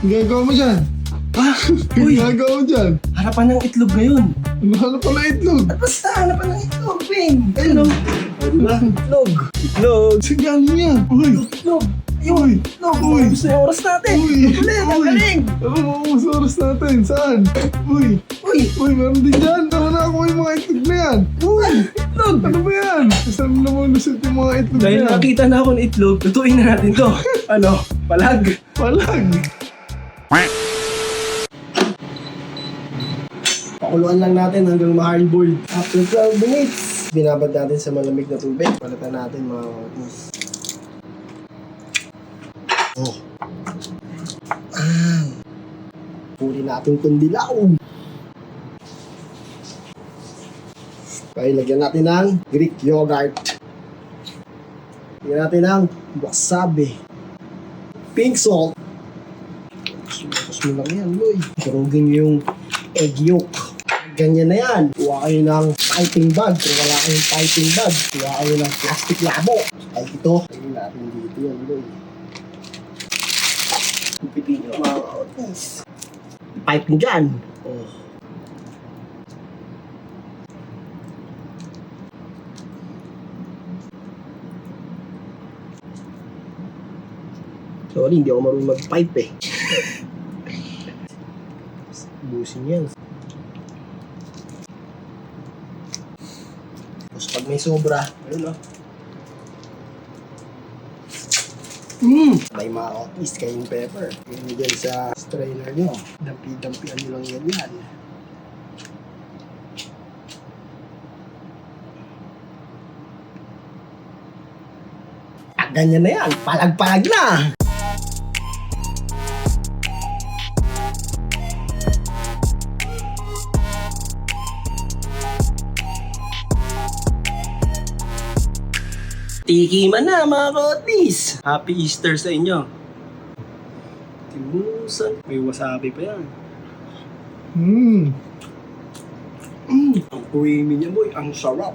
Ang gagawa mo dyan? Ha? Ang Uy, gagawa mo dyan? harapan ng itlog ngayon. Ano pala itlog? At basta, harapan ng itlog, Ping. Ayun o. O, diba? Itlog. Itlog. Sigahan mo yan. Uy! Itlog. Uy! Itlog. Uy! Gusto yung oras natin. Uy! Ulit, ang galing. Ano maubos oras natin? Saan? Uy! Uy, Uy, meron din dyan. Tara na ako yung mga itlog na yan. Uy! itlog. Ano ba yan? Saan mo naman lusot yung mga itlog na Dahil yan? nakita na ako ng itlog, tutuin na natin to. Ano? Palag. Palag! Pakuluan lang natin hanggang ma-hardboiled. After 12 minutes, binabad natin sa malamig na tubig. Palitan natin mga kapatid. Oh. Puri natin itong dilaw. Okay, lagyan natin ng Greek yogurt. Lagyan natin ng wasabi. Pink salt. Tapos mo lang yan, boy. Durugin nyo yung egg yolk. Ganyan na yan. Kuha kayo ng piping bag. Kung wala kayong piping bag, kuha kayo ng plastic labo. Ay ito. Ayun natin dito yan, boy. Pipin nyo mga kautis. Pipe nyo dyan. Oh. Sorry, hindi ako marunong mag-pipe eh. Busin yan. Tapos pag may sobra, ayun o. May mga otis, cayenne pepper. Yun nyo dyan sa strainer nyo. Dampi-dampian nyo lang yan. Ganyan na yan. Palag-palag na. Tikiman na mga kotis! Happy Easter sa inyo! Timusan. May wasabi pa yan. Ang creamy niya, boy. Ang sarap.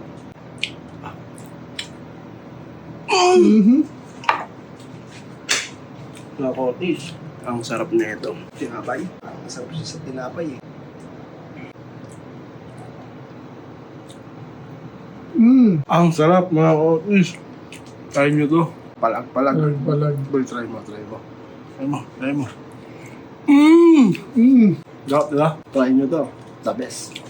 Mga kotis, ang sarap na ito. Tinapay. Ang sarap siya sa tinapay eh. Ang sarap mga kotis. Try nyo to. Palag-palag. Palag. Boy, try mo. Try mo. Sarap, diba? Try nyo to. The best.